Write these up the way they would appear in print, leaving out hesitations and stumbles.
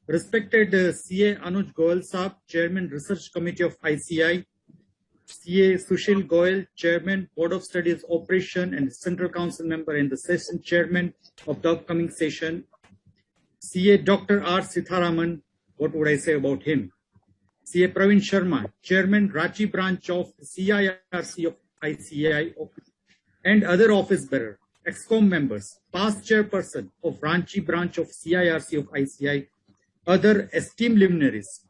Respected CA Anuj Goyal Saab, Chairman Research Committee of ICAI, CA Sushil Goyal, Chairman Board of Studies Operation and Central Council Member and the Session Chairman of the upcoming session, CA Dr. Seetharaman, what would I say about him? CA Praveen Sharma, Chairman Ranchi Branch of CIRC of ICAI and other office bearer, EXCOM members, past chairperson of Ranchi Branch of CIRC of ICAI, other esteemed luminaries.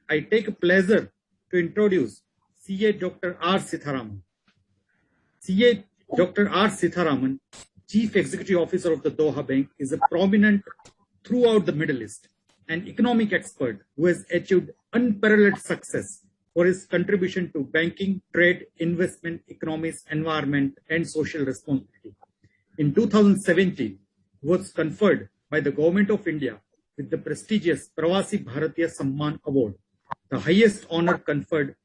I take a pleasure to introduce CA Dr. Seetharaman. CA Dr. Seetharaman, Chief Executive Officer of the Doha Bank, is a prominent throughout the Middle East, an economic expert who has achieved unparalleled success for his contribution to banking, trade, investment, economics, environment, and social responsibility. In 2017, he was conferred by the Government of India with the prestigious Pravasi Bharatiya Samman Award, the highest honor conferred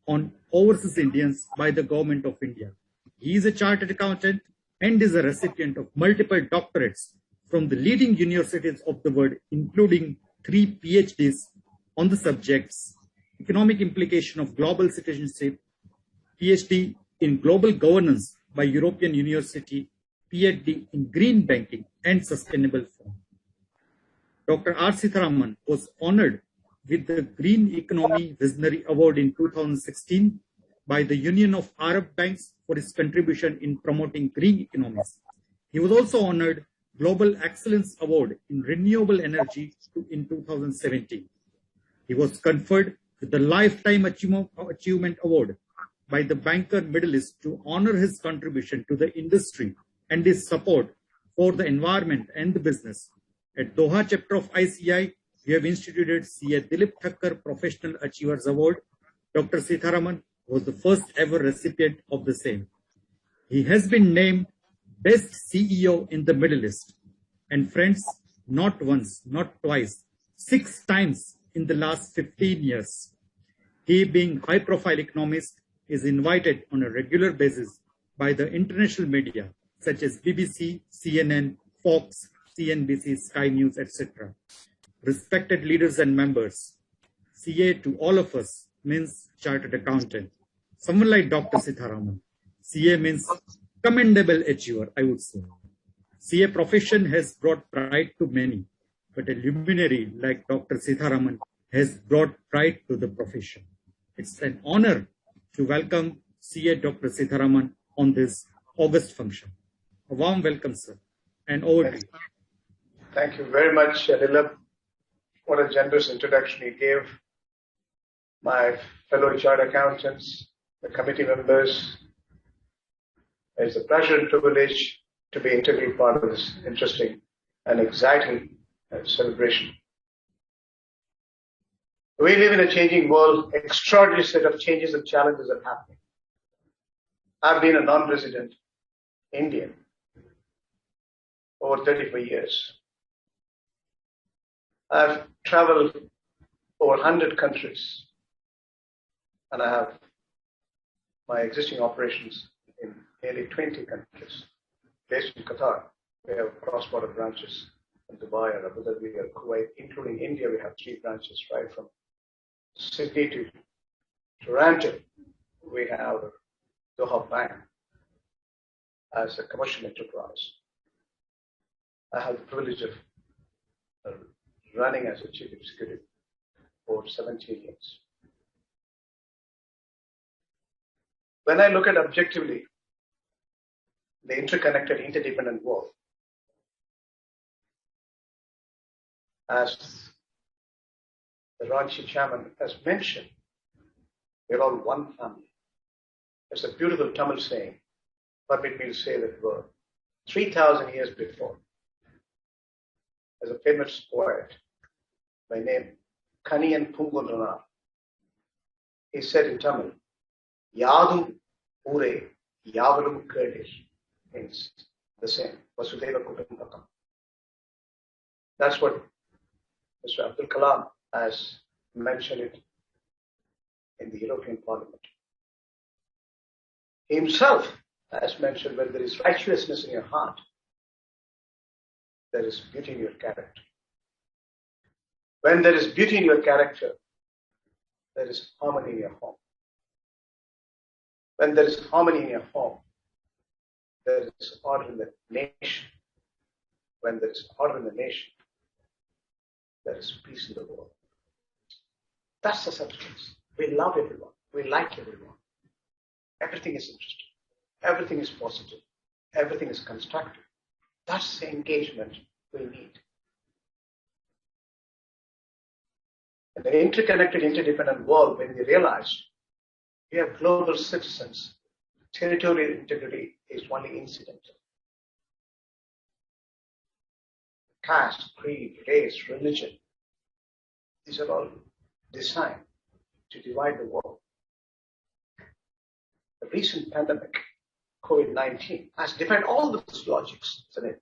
on overseas Indians by the Government of India. He is a chartered accountant and is a recipient of multiple doctorates from the leading universities of the world, including 3 PhDs on the subjects: Economic Implication of Global Citizenship, PhD in Global Governance by European University, PhD in Green Banking and Sustainable Finance. Dr. Seetharaman was honored with the Green Economy Visionary Award in 2016 by the Union of Arab Banks for his contribution in promoting green economies. He was also honored Global Excellence Award in Renewable Energy in 2017. He was conferred with the Lifetime Achievement Award by the Banker Middle East to honor his contribution to the industry and his support for the environment and the business. At Doha chapter of ICAI, we have instituted CA Dilip Thakkar Professional Achievers Award. Dr. Seetharaman was the first ever recipient of the same. He has been named Best CEO in the Middle East. And friends, not once, not twice, 6 times in the last 15 years. He, being high-profile economist, is invited on a regular basis by the international media such as BBC, CNN, Fox, CNBC, Sky News, etc. Respected leaders and members, CA to all of us means chartered accountant. Someone like Dr. Seetharaman. CA means commendable achiever, I would say. CA profession has brought pride to many, but a luminary like Dr. Seetharaman has brought pride to the profession. It's an honor to welcome CA Dr. Seetharaman on this August function. A warm welcome, sir, and over to you. Thank you very much, Dilip. What a generous introduction you gave. My fellow chartered accountants, the committee members, it's a pleasure and privilege to be integral part of this interesting and exciting celebration. We live in a changing world, extraordinary set of changes and challenges are happening. I've been a non-resident Indian over 35 years. I've traveled over 100 countries, and I have my existing operations in nearly 20 countries. Based in Qatar, we have cross-border branches in Dubai and Abu Dhabi and Kuwait, including India. We have 3 branches right from Sydney to Toronto. We have Doha Bank as a commercial enterprise. I have the privilege of running as a chief executive for 17 years. When I look at objectively the interconnected, interdependent world, as the Ranchi chairman has mentioned, we're all one family. It's a beautiful Tamil saying. Permit me to say that word. 3,000 years before, as a famous poet by name Kaniyan Pungundranar, he said in Tamil, Yadum Ure Yavarum Kurdish, means the same, Vasudeva Kutumbakam. That's what Mr. Abdul Kalam has mentioned it in the European Parliament. He himself has mentioned, when there is righteousness in your heart, there is beauty in your character. When there is beauty in your character, there is harmony in your home. When there is harmony in your home, there is order in the nation. When there is order in the nation, there is peace in the world. That's the substance. We love everyone. We like everyone. Everything is interesting. Everything is positive. Everything is constructive. That's the engagement we need. In an interconnected, interdependent world, when we realize we are global citizens, territorial integrity is only incidental. Caste, creed, race, religion, these are all designed to divide the world. The recent pandemic, COVID-19, has defied all those logics, isn't it?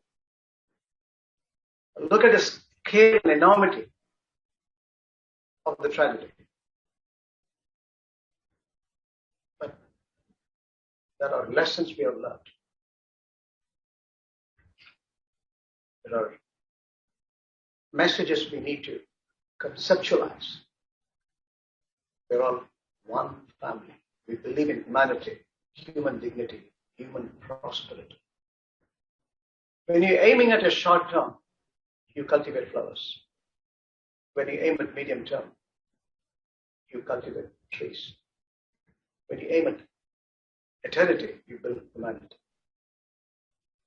Look at the scale and enormity of the tragedy. But there are lessons we have learned. There are messages we need to conceptualize. We're all one family. We believe in humanity, human dignity, human prosperity. When you're aiming at a short term, you cultivate flowers. When you aim at medium term, you cultivate trees. When you aim at eternity, you build humanity.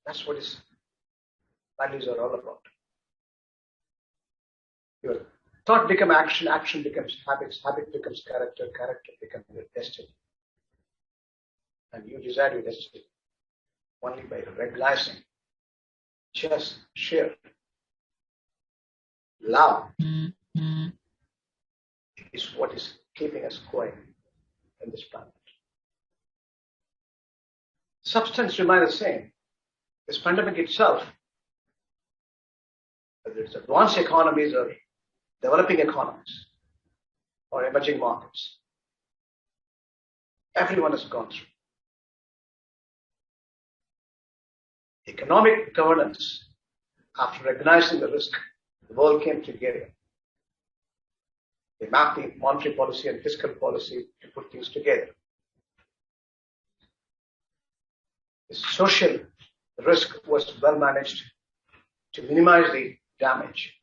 That's what his values are all about. Your thought becomes action, action becomes habits, habit becomes character, character becomes your destiny. And you desire your destiny only by recognizing just sheer love is what is keeping us going in this planet. Substance remains the same. This pandemic itself, whether it's advanced economies or developing economies or emerging markets, everyone has gone through. Economic governance, after recognizing the risk, the world came together. They mapped the monetary policy and fiscal policy to put things together. The social risk was well managed to minimize the damage.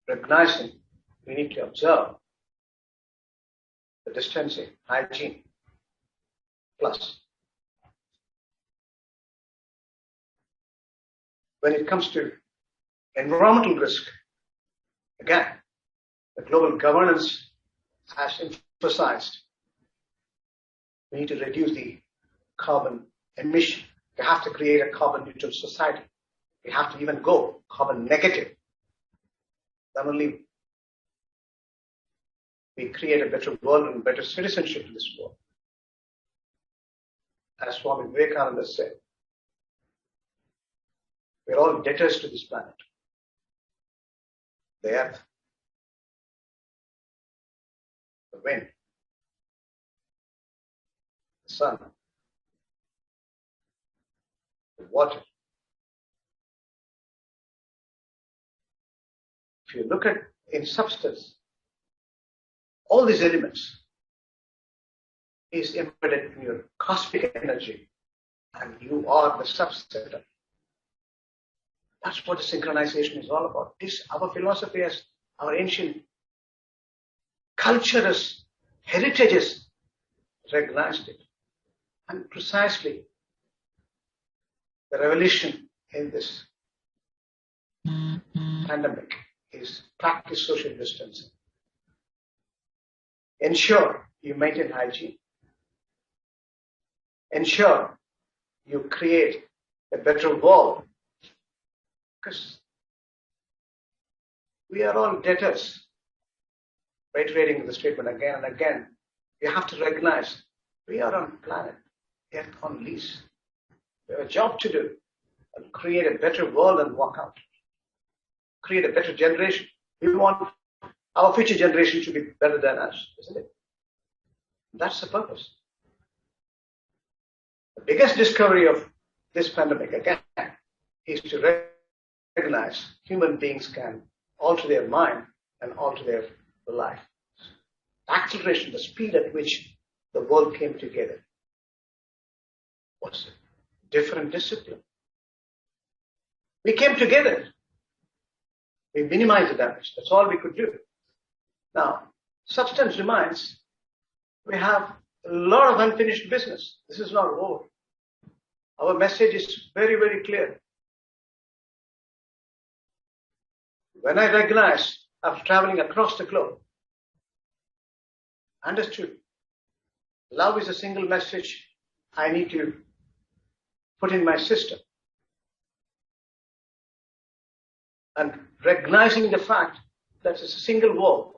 Recognizing we need to observe the distancing, hygiene, plus. When it comes to environmental risk, again, the global governance has emphasized we need to reduce the carbon emission. We have to create a carbon neutral society. We have to even go carbon negative. Then only we create a better world and better citizenship in this world. As Swami Vivekananda said, we're all debtors to this planet. The earth, the wind, the sun, the water. If you look at in substance, all these elements is embedded in your cosmic energy, and you are the subset of it. That's what the synchronization is all about. This, our philosophy as our ancient cultures, heritages recognized it. And precisely the revolution in this pandemic is practice social distancing. Ensure you maintain hygiene. Ensure you create a better world. Because we are all debtors. Reiterating the statement again and again, we have to recognize we are on planet Earth on lease. We have a job to do and create a better world and walk out. Create a better generation. We want our future generation to be better than us, isn't it? That's the purpose. The biggest discovery of this pandemic, again, is to recognize human beings can alter their mind and alter their life. The acceleration, the speed at which the world came together was a different discipline. We came together. We minimized the damage. That's all we could do. Now, substance remains, we have a lot of unfinished business. This is not over. Our message is very, very clear. When I recognized, after traveling across the globe, understood, love is a single message I need to put in my system. And recognizing the fact that it's a single world.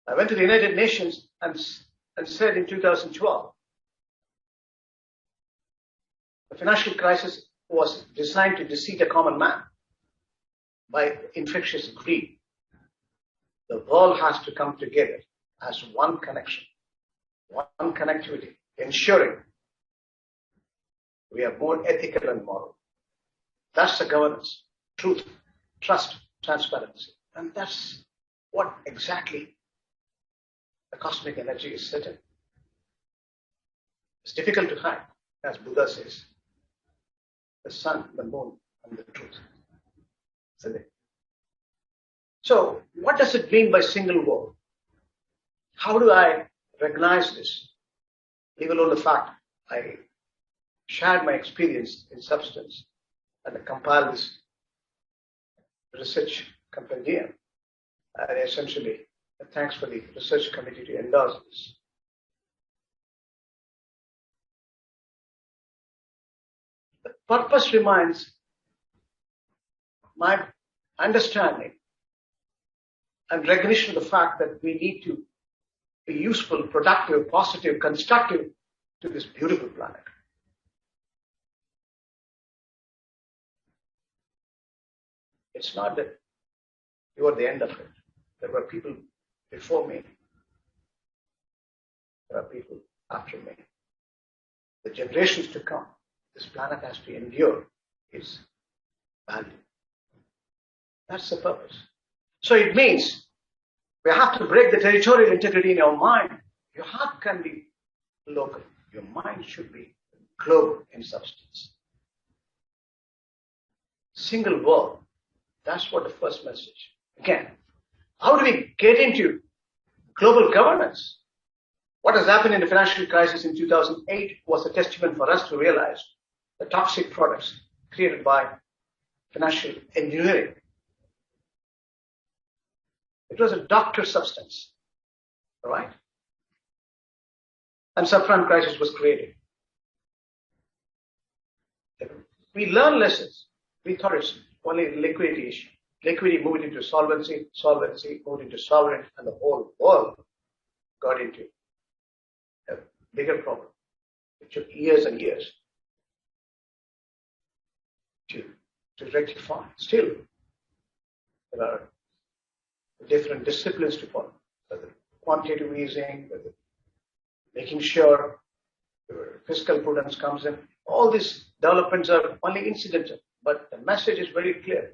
I went to the United Nations and said in 2012, the financial crisis was designed to deceive a common man by infectious greed. The world has to come together as one connection, one connectivity, ensuring we are more ethical and moral. That's the governance, truth, trust, transparency. And that's what exactly the cosmic energy is set in. It's difficult to hide, as Buddha says. The sun, the moon, and the truth. Isn't it? So, what does it mean by single world? How do I recognize this? Leave alone the fact I shared my experience in substance and I compiled this research compendium. And essentially, thanks for the research committee to endorse this. The purpose remains my understanding and recognition of the fact that we need to be useful, productive, positive, constructive to this beautiful planet. It's not that you are the end of it. There were people before me. There are people after me. The generations to come, this planet has to endure its value. That's the purpose. So it means we have to break the territorial integrity in our mind. Your heart can be local. Your mind should be global in substance. Single world. That's what the first message. Again, how do we get into global governance? What has happened in the financial crisis in 2008 was a testament for us to realize the toxic products created by financial engineering. It was a doctor substance, all right? And subprime crisis was created. We learned lessons. We thought it's only a liquidity issue. Liquidity moved into solvency, solvency moved into sovereign, and the whole world got into a bigger problem. It took years and years to rectify. Still, there are different disciplines to follow, whether quantitative easing, whether making sure fiscal prudence comes in. All these developments are only incidental, but the message is very clear.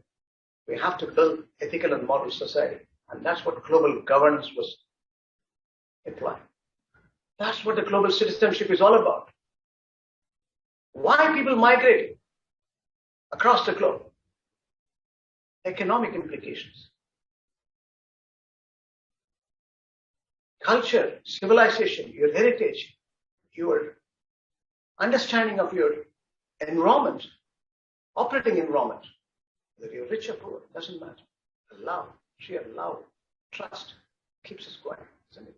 We have to build ethical and moral society, and that's what global governance was implying. That's what the global citizenship is all about. Why people migrating across the globe? Economic implications. Culture, civilization, your heritage, your understanding of your environment, operating environment, whether you're rich or poor, doesn't matter. Love, sheer love, trust keeps us going, isn't it?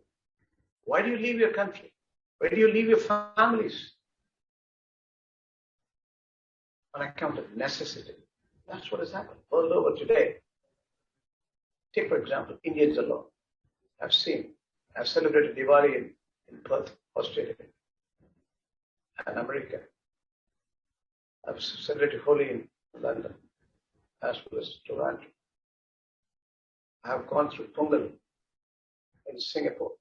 Why do you leave your country? Why do you leave your families? On account of necessity. That's what has happened all over today. Take, for example, Indians alone. I've celebrated Diwali in Perth, Australia, and America. I've celebrated Holi in London, as well as Toronto. I have gone through Pongal in Singapore,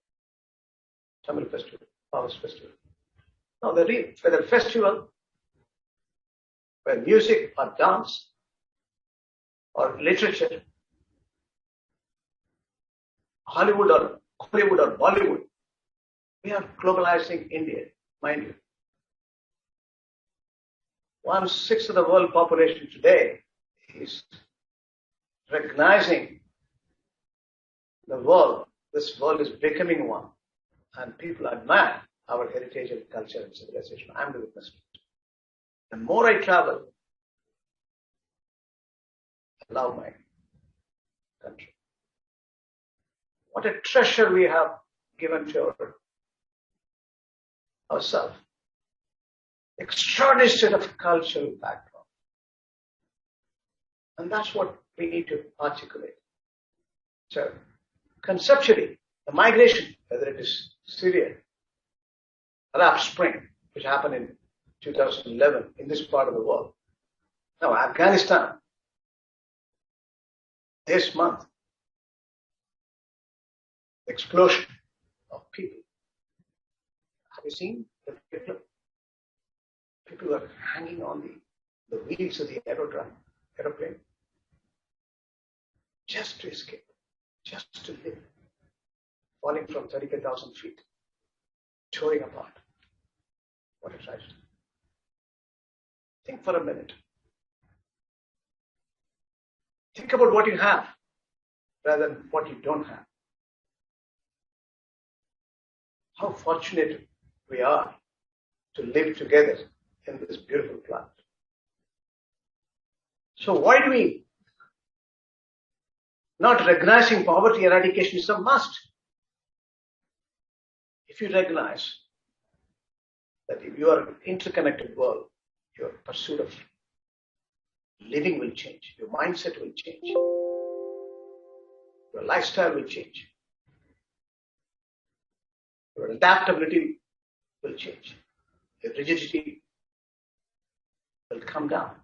Tamil Festival, Harvest Festival. Now, whether festival, where music or dance or literature, Hollywood or Bollywood, we are globalizing India, mind you. 1/6 of the world population today is recognizing the world. This world is becoming one, and people admire our heritage and culture and civilization. I'm the witness to it. The more I travel, I love my country. What a treasure we have given to ourselves. Extraordinary set of cultural background. And that's what we need to articulate. So, conceptually, the migration, whether it is Syria, Arab Spring, which happened in 2011 in this part of the world. Now, Afghanistan, this month, the explosion of people. Have you seen the people? People are hanging on the wheels of the aeroplane, just to escape, just to live, falling from 35,000 feet, tearing apart. What a tragedy. Think for a minute. Think about what you have rather than what you don't have. How fortunate we are to live together in this beautiful planet. So why do we not recognizing poverty eradication is a must? If you recognize that if you are an interconnected world, your pursuit of living will change, your mindset will change, your lifestyle will change, your adaptability will change, your rigidity will come down.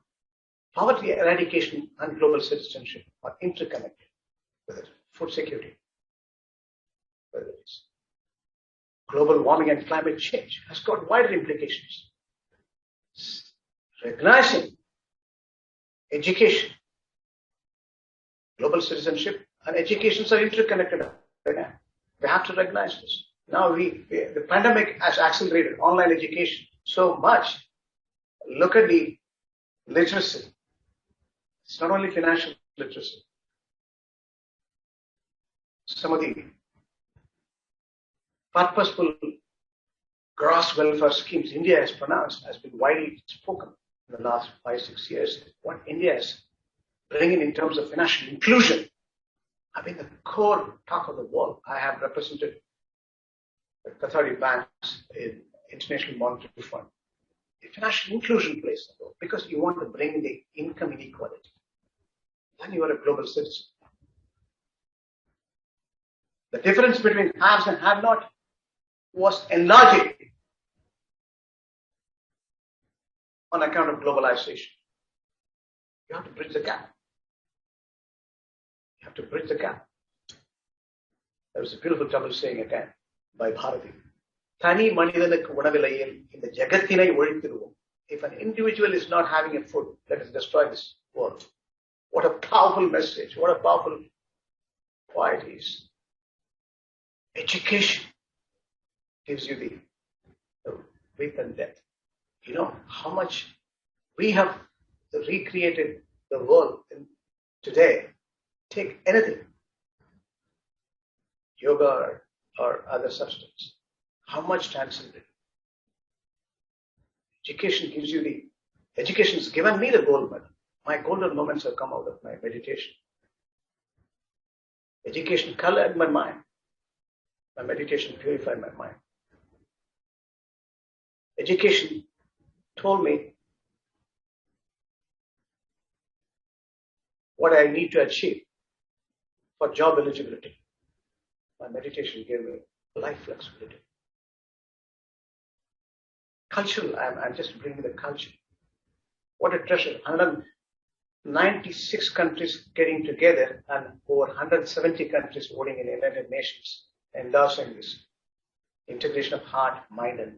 Poverty eradication and global citizenship are interconnected, whether it's food security, whether it's global warming and climate change, has got wider implications. Recognizing education, global citizenship, and education are interconnected. We have to recognize this. Now the pandemic has accelerated online education so much. Look at the literacy. It's not only financial literacy. Some of the purposeful gross welfare schemes India has pronounced has been widely spoken in the last 5-6 years. What India is bringing in terms of financial inclusion, I mean the core talk of the world. I have represented the Qatari banks in International Monetary Fund. The financial inclusion plays a role because you want to bring in the income inequality. Then you are a global citizen. The difference between haves and have not was enlarging on account of globalization. You have to bridge the gap. You have to bridge the gap. There was a beautiful Tamil saying again by Bharati. Tani manidanukku unavilayil இந்த ஜகத்தினை ஒழித்திடுவோம். If an individual is not having a food, let us destroy this world. What a powerful message. What a powerful point is. Education gives you the width and depth. You know how much we have recreated the world today. Take anything, yoga or other substance. How much transcended. Education gives you education has given me the gold medal. My golden moments have come out of my meditation. Education colored my mind. My meditation purified my mind. Education told me what I need to achieve for job eligibility. My meditation gave me life flexibility. Cultural, I'm just bringing the culture. What a treasure. 196 countries getting together and over 170 countries voting in the United Nations, endorsing this integration of heart, mind, and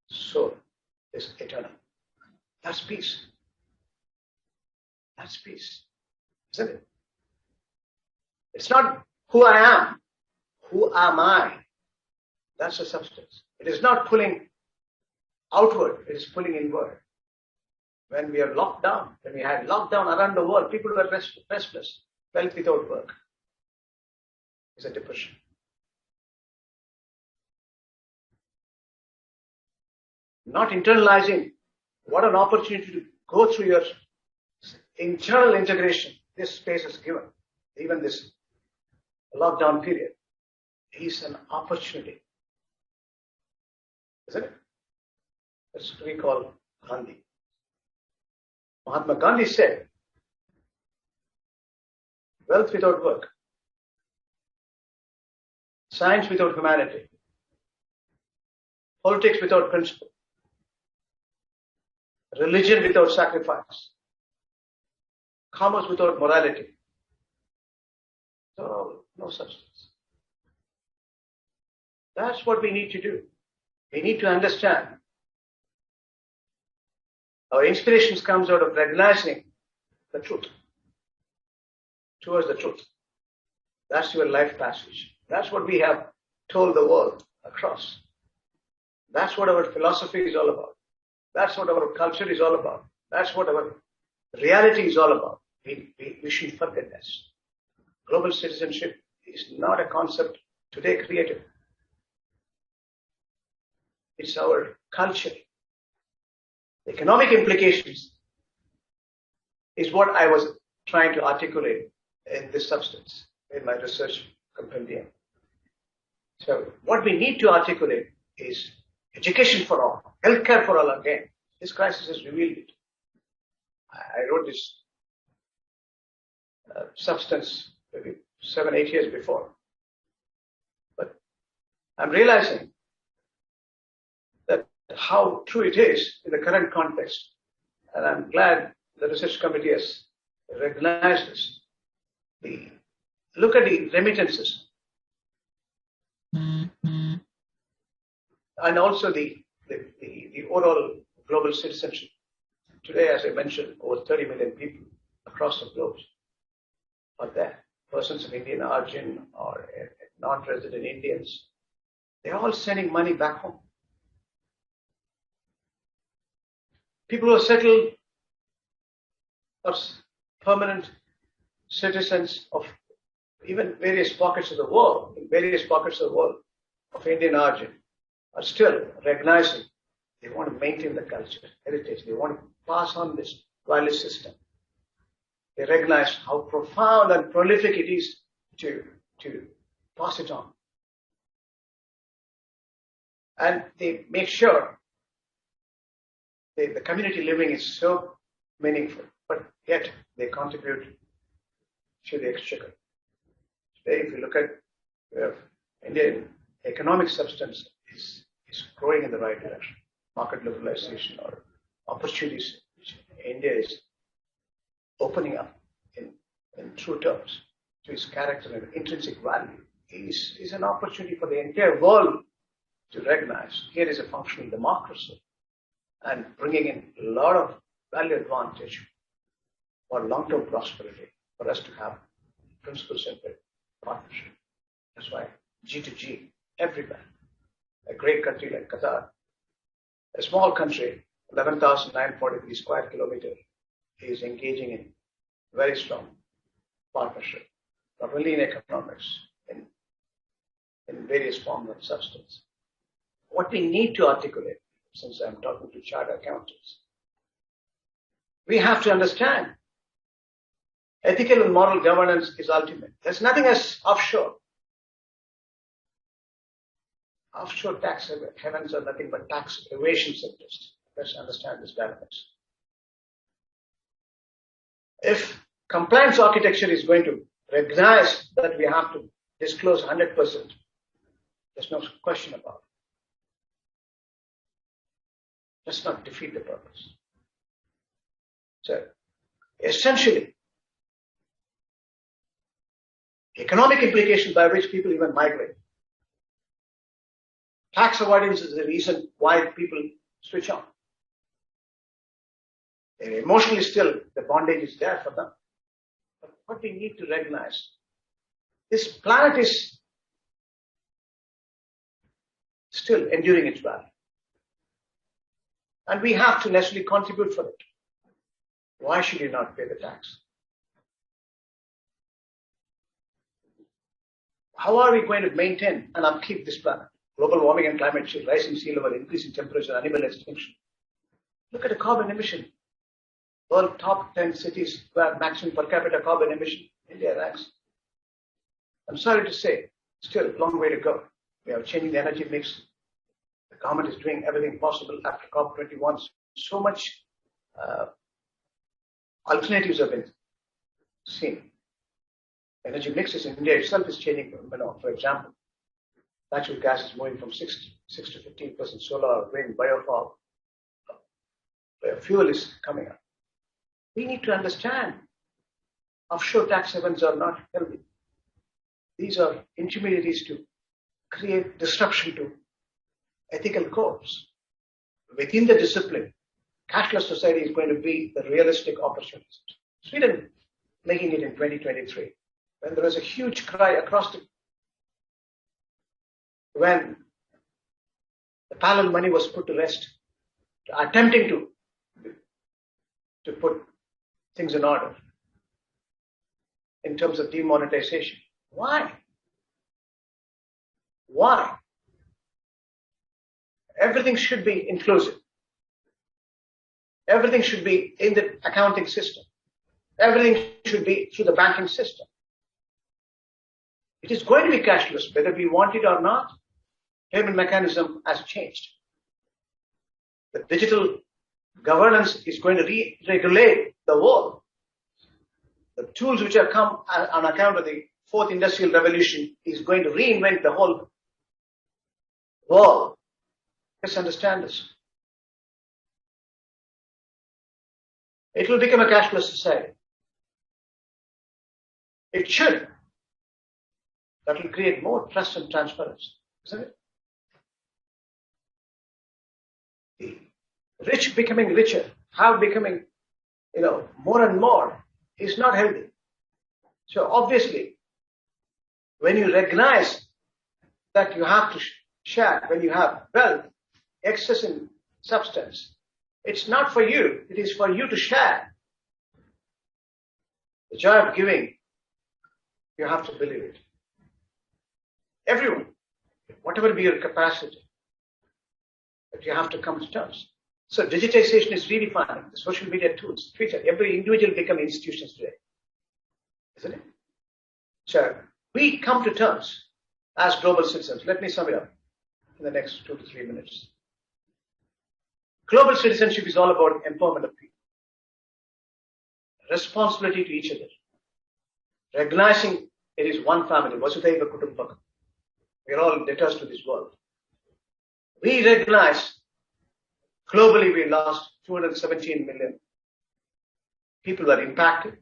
soul is eternal. That's peace. That's peace. Isn't it? It's not who I am. Who am I? That's the substance. It is not pulling outward, it is pulling inward. When we are locked down, when we had lockdown around the world, people were restless. Wealth without work is a depression. Not internalizing, what an opportunity to go through your internal integration this space is given. Even this lockdown period is an opportunity. Isn't it? Let's recall Gandhi. Mahatma Gandhi said, wealth without work, science without humanity, politics without principle, religion without sacrifice, commerce without morality. So, no substance. That's what we need to do. We need to understand. Our inspirations comes out of recognizing the truth, towards the truth. That's your life passage. That's what we have told the world across. That's what our philosophy is all about. That's what our culture is all about. That's what our reality is all about. We should forget this. Global citizenship is not a concept today created. It's our culture. The economic implications is what I was trying to articulate in this substance, in my research compendium. So what we need to articulate is education for all, healthcare for all again. This crisis has revealed it. I wrote this substance maybe 7-8 years before. But I'm realizing that how true it is in the current context. And I'm glad the research committee has recognized this. Look at the remittances. And also the overall global citizenship. Today, as I mentioned, over 30 million people across the globe are there. Persons of Indian origin or non-resident Indians. They're all sending money back home. People who are settled are permanent citizens of even various pockets of the world, of Indian origin, are still recognizing they want to maintain the culture, heritage. They want to pass on this value system. They recognize how profound and prolific it is to pass it on. And they make sure the community living is so meaningful, but yet they contribute to the exchequer. Today, if you look at where Indian economic substance is growing in the right direction, market liberalization or opportunities which India is opening up in true terms to its character and intrinsic value is an opportunity for the entire world to recognize here is a functional democracy and bringing in a lot of value advantage for long-term prosperity for us to have principle-centered partnership. That's why G2G everywhere. A great country like Qatar, a small country, 11,943 square kilometers, is engaging in very strong partnership, not only in economics, in various forms of substance. What we need to articulate, since I'm talking to chartered accountants, we have to understand ethical and moral governance is ultimate. There's nothing as offshore. Offshore tax havens are nothing but tax evasion centers. Let's understand this dynamics. If compliance architecture is going to recognize that we have to disclose 100%, there's no question about it. Let's not defeat the purpose. So, essentially, economic implications by which people even migrate. Tax avoidance is the reason why people switch on. And emotionally still, the bondage is there for them. But what we need to recognize. This planet is still enduring its value. And we have to necessarily contribute for it. Why should you not pay the tax? How are we going to maintain and upkeep this planet? Global warming and climate change, rising sea level, increasing temperature, animal extinction. Look at the carbon emission. World top 10 cities who have maximum per capita carbon emission. India ranks. I'm sorry to say, still a long way to go. We are changing the energy mix. The government is doing everything possible after COP21. So much alternatives have been seen. Energy mixes in India itself is changing. For example, natural gas is moving from 6 to 15%, solar, wind, biofuel. Fuel is coming up. We need to understand offshore tax havens are not healthy. These are intermediaries to create disruption to ethical codes. Within the discipline, cashless society is going to be the realistic opportunity. Sweden making it in 2023. When there was a huge cry across when the parallel money was put to rest, attempting to put things in order in terms of demonetization. Why? Why? Everything should be inclusive. Everything should be in the accounting system. Everything should be through the banking system. It is going to be cashless, whether we want it or not. Payment mechanism has changed. The digital governance is going to re-regulate the world. The tools which have come on account of the fourth industrial revolution is going to reinvent the whole world. Let's understand this. It will become a cashless society. It should. That will create more trust and transparency, isn't it? The rich becoming richer, how becoming, more and more is not healthy. So obviously, when you recognize that you have to share, when you have wealth, excess in substance, it's not for you, it is for you to share. The joy of giving, you have to believe it. Everyone, whatever be your capacity, but you have to come to terms. So digitization is redefining the social media tools. Feature every individual become institutions today, isn't it? So we come to terms as global citizens. Let me sum it up in the next 2 to 3 minutes. Global citizenship is all about empowerment of people, responsibility to each other, recognizing it is one family, Vasudhaiva Kutumbakam. We are all debtors to this world. We recognize globally we lost 217 million. People were impacted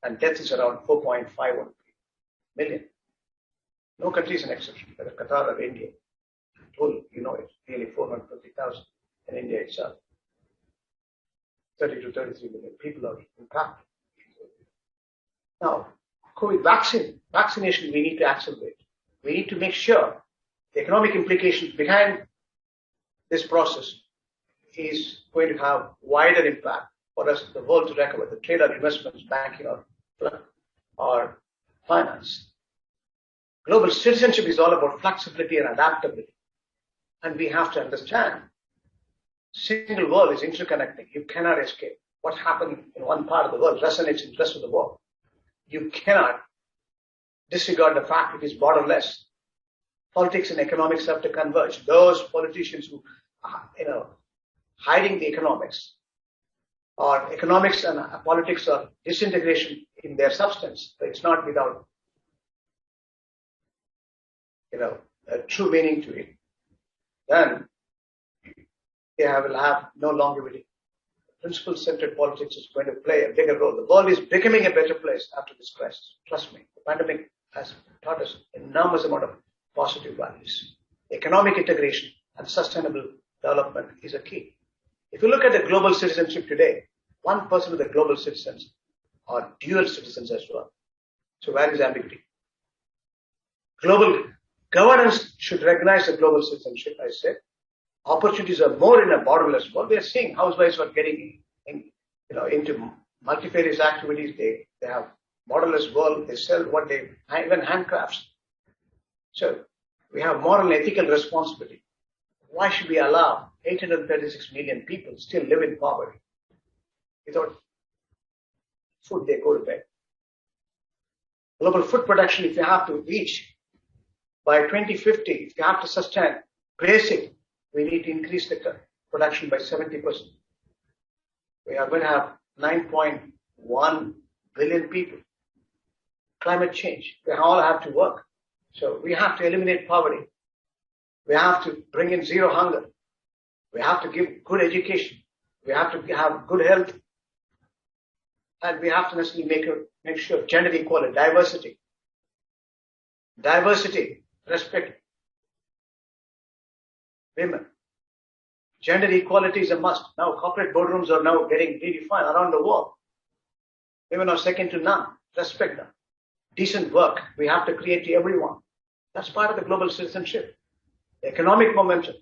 and death is around 4.51 million. No country is an exception, whether Qatar or India. It's nearly 450,000 in India itself. 30 to 33 million people are impacted. Now, COVID vaccination we need to accelerate. We need to make sure the economic implications behind this process is going to have wider impact for us, the world to recover, the trade or investments, banking or finance. Global citizenship is all about flexibility and adaptability. And we have to understand, single world is interconnected. You cannot escape. What happened in one part of the world resonates in the rest of the world. You cannot disregard the fact it is borderless. Politics and economics have to converge. Those politicians who, hiding the economics, or economics and politics are disintegration in their substance. It's not without, a true meaning to it. Then they will have no longevity. Principle-centered politics is going to play a bigger role. The world is becoming a better place after this crisis. Trust me, the pandemic has taught us enormous amount of positive values. Economic integration and sustainable development is a key. If you look at the global citizenship today, 1% of the global citizens are dual citizens as well. So where is ambiguity? Global governance should recognize the global citizenship, I said. Opportunities are more in a borderless world. We are seeing housewives are getting into multifarious activities. They have borderless world. They sell what they, even handcrafts. So we have moral and ethical responsibility. Why should we allow 836 million people still live in poverty? Without food, they go to bed. Global food production, if you have to reach by 2050, if you have to sustain basic, we need to increase the production by 70%. We are going to have 9.1 billion people. Climate change, they all have to work. So we have to eliminate poverty. We have to bring in zero hunger. We have to give good education. We have to have good health. And we have to necessarily make sure gender equality, diversity, respect women. Gender equality is a must. Now corporate boardrooms are now getting redefined around the world. Women are second to none. Respect them. Decent work we have to create to everyone. That's part of the global citizenship. Economic momentum.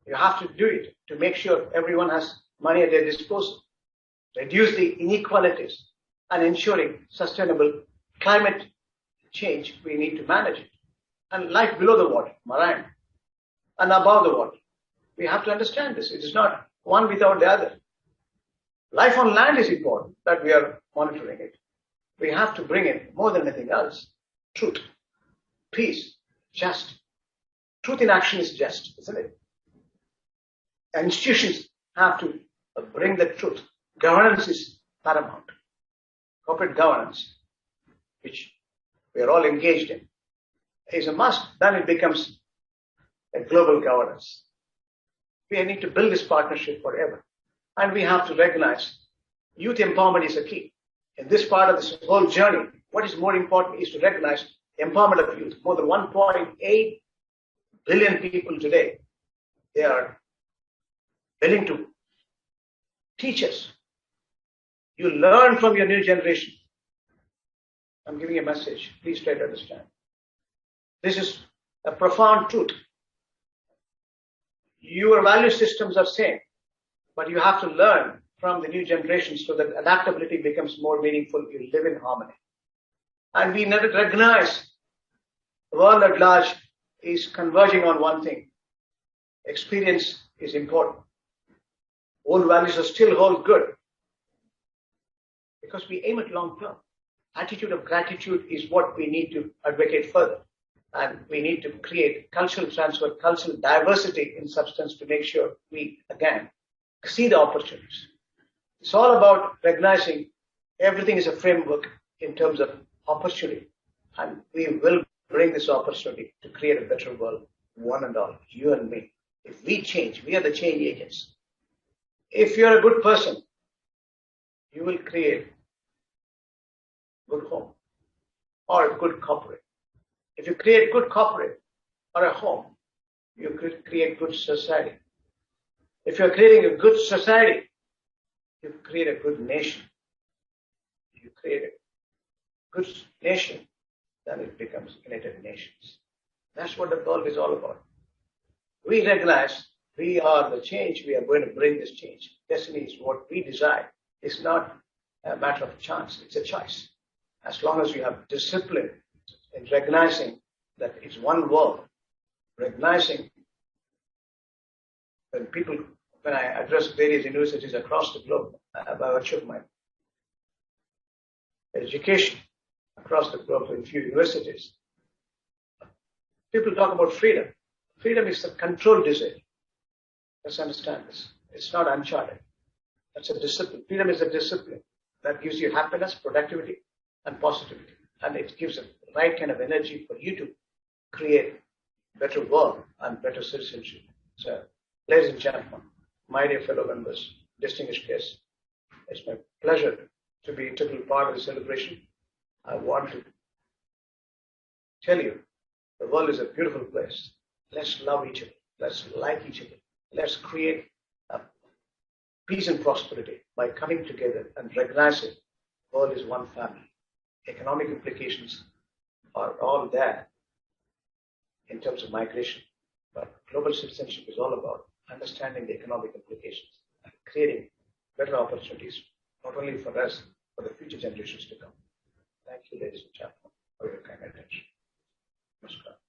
You have to do it to make sure everyone has money at their disposal. Reduce the inequalities and ensuring sustainable climate change. We need to manage it. And life below the water, marine, and above the water. We have to understand this. It is not one without the other. Life on land is important, that we are monitoring it. We have to bring in, more than anything else, truth, peace, just. Truth in action is just, isn't it? Institutions have to bring the truth. Governance is paramount. Corporate governance, which we are all engaged in, is a must. Then it becomes a global governance. We need to build this partnership forever. And we have to recognize youth empowerment is a key. In this part of this whole journey, what is more important is to recognize empowerment of youth. More than 1.8 billion people today, they are willing to teach us. You learn from your new generation. I'm giving a message. Please try to understand. This is a profound truth. Your value systems are same, but you have to learn from the new generation so that adaptability becomes more meaningful. You live in harmony. And we never recognize the world at large is converging on one thing. Experience is important. Old values are still hold good because we aim at long term. Attitude of gratitude is what we need to advocate further. And we need to create cultural transfer, cultural diversity in substance to make sure we, again, see the opportunities. It's all about recognizing everything is a framework in terms of opportunity. And we will bring this opportunity to create a better world, one and all, you and me. If we change, we are the change agents. If you're a good person, you will create a good home or a good corporate. If you create good corporate or a home, you could create good society. If you're creating a good society, you create a good nation. If you create a good nation, then it becomes United Nations. That's what the world is all about. We recognize we are the change. We are going to bring this change. Destiny is what we decide. It's not a matter of chance. It's a choice. As long as you have discipline in recognizing that it's one world, recognizing when I address various universities across the globe, by virtue of my education across the globe in few universities, people talk about freedom. Freedom is a controlled desire. Let's understand this. It's not uncharted. That's a discipline. Freedom is a discipline that gives you happiness, productivity, and positivity. And it gives the right kind of energy for you to create better world and better citizenship. So, ladies and gentlemen, my dear fellow members, distinguished guests, it's my pleasure to be integral part of the celebration. I want to tell you, the world is a beautiful place. Let's love each other. Let's like each other. Let's create peace and prosperity by coming together and recognizing world is one family. Economic implications are all there in terms of migration, but global citizenship is all about understanding the economic implications and creating better opportunities, not only for us, but the future generations to come. Thank you, ladies and gentlemen, for your kind attention. Namaskar.